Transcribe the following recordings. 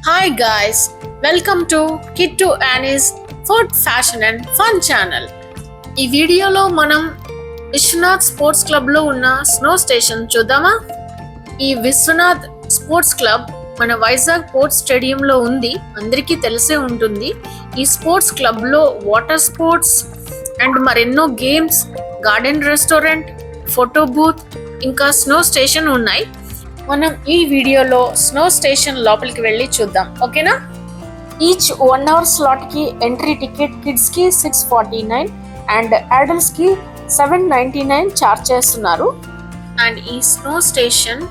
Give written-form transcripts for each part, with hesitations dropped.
Hi guys, welcome to Kid to Annie's Food, Fashion and Fun channel. ఈ వీడియోలో మనం Vishwanath sports క్లబ్లో ఉన్న స్నో స్టేషన్ చూద్దామా? ఈ విశ్వనాథ్ స్పోర్ట్స్ క్లబ్ మన వైజాగ్ పోర్ట్ స్టేడియంలో ఉంది, అందరికీ తెలిసే ఉంటుంది. ఈ స్పోర్ట్స్ క్లబ్లో వాటర్ స్పోర్ట్స్ అండ్ మరెన్నో games, garden restaurant, photo booth ఇంకా స్నో స్టేషన్ ఉన్నాయి. మనం ఈ వీడియోలో స్నో స్టేషన్ లోపలికి వెళ్ళి చూద్దాం, ఓకేనా? ఈచ్ 1 hour స్లాట్ కి ఎంట్రీ టికెట్ కిడ్స్ కి 649 అండ్ అడల్ట్స్ కి 799 చార్జ్ చేస్తున్నారు. అండ్ ఈ snow station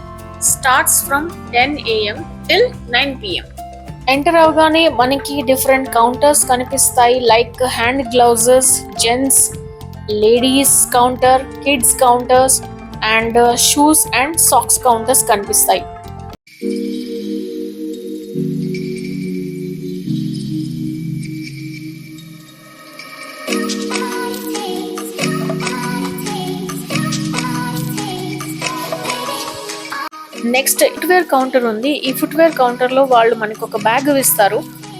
starts from 10 AM till 9 PM. Enter అవగానే మనకి డిఫరెంట్ కౌంటర్స్ కనిపిస్తాయి, like hand gloves, gents, ladies counter, kids counters and shoes and socks counters కనిపిస్తాయి. Next footwear counter ఉంది. ఈ ఫుట్వేర్ కౌంటర్ లో వాళ్ళు మనకు ఒక బ్యాగ్ ఇస్తారు.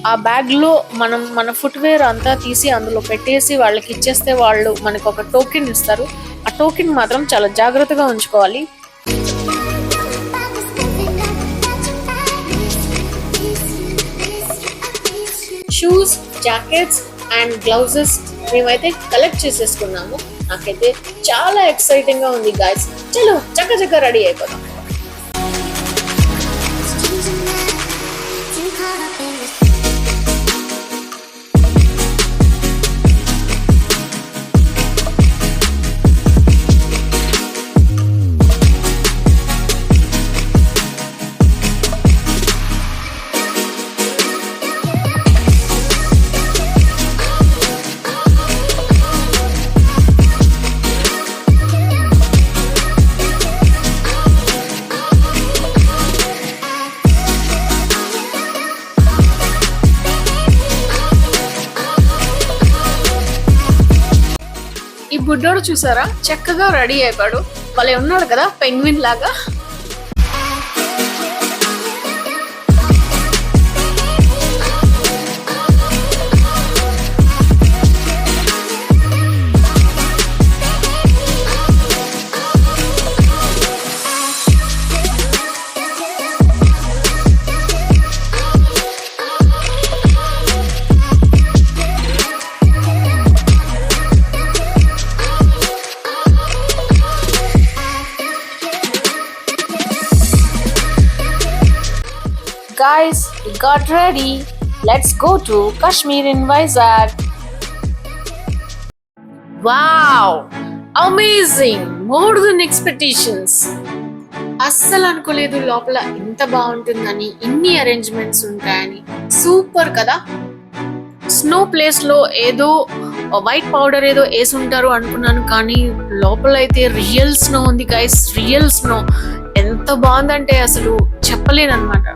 ఆ బ్యాగ్ లో మనం మన ఫుట్వేర్ అంతా తీసి అందులో పెట్టేసి వాళ్ళకి ఇచ్చేస్తే వాళ్ళు మనకు ఒక టోకెన్ ఇస్తారు. ఆ టోకెన్ మాత్రం చాలా జాగ్రత్తగా ఉంచుకోవాలి. షూస్, జాకెట్స్ అండ్ గ్లౌజెస్ మేమైతే కలెక్ట్ చేసేసుకున్నాము. నాకైతే చాలా ఎక్సైటింగ్ గా ఉంది గైస్. చలో చక్కచక్క రెడీ అయిపోతాం. ఈ బుడ్డోడు చూసారా, చక్కగా రెడీ అయిపోయాడు. భలే ఉన్నాడు కదా, పెంగ్విన్ లాగా. Guys, we got ready. Let's go to Kashmir in Vizag. Wow! Amazing! More than expectations. అస్సలు అనుకోలేదు లోపల ఇంత బాగుంటుందని, ఇన్ని అరేంజ్మెంట్స్ ఉంటాయని. సూపర్ కదా. స్నో ప్లేస్ లో ఏదో వైట్ పౌడర్ ఏదో వేసి ఉంటారు అనుకున్నాను, కానీ లోపల అయితే రియల్ స్నో ఉంది గైస్. రియల్ స్నో ఎంత బాగుందంటే అసలు చెప్పలేనన్నమాట.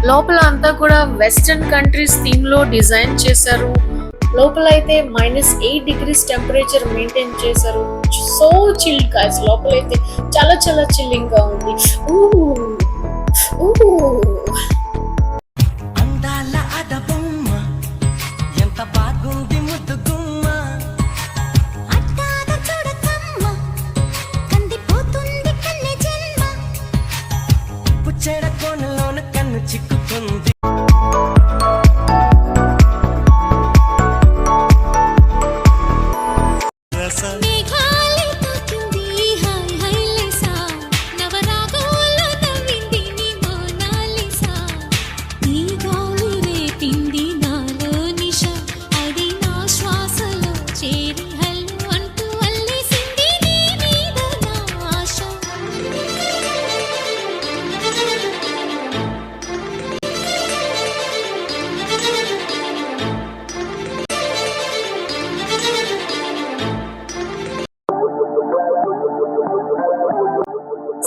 లోపల అంతా కూడా వెస్టర్న్ కంట్రీస్ థీమ్ లో డిజైన్ చేశారు. లోపల అయితే -8 degrees టెంపరేచర్ మెయింటైన్ చేశారు. సో చిల్ గైస్, లోపల అయితే చాలా చాలా చిల్లింగ్ గా ఉంది.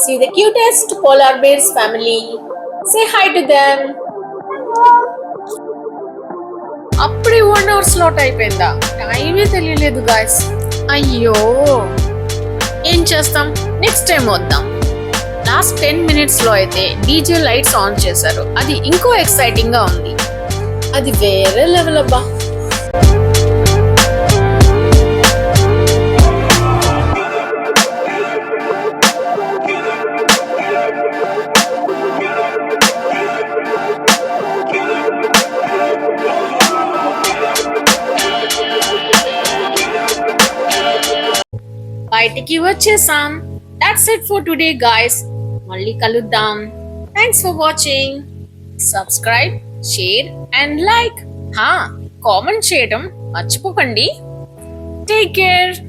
See the cutest polar bears family. Say hi to them. అప్పుడే 1 hour స్లాట్ అయిపోయిందా? టైమే తెలియలేదు గాయస్. అయ్యో, ఏం చేస్తాం, నెక్స్ట్ టైం వద్దాం. లాస్ట్ 10 minutes లో అయితే డీజే లైట్స్ ఆన్ చేశారు. అది ఇంకో ఎక్సైటింగ్ గా ఉంది. అది వేరే లెవెల్ అబ్బా. బయటికి వచ్చేసాం. That's it for today guys. మళ్ళీ కలుద్దాం. Thanks for watching. Subscribe, share and like. Comment చేయడం మర్చిపోకండి. Take care.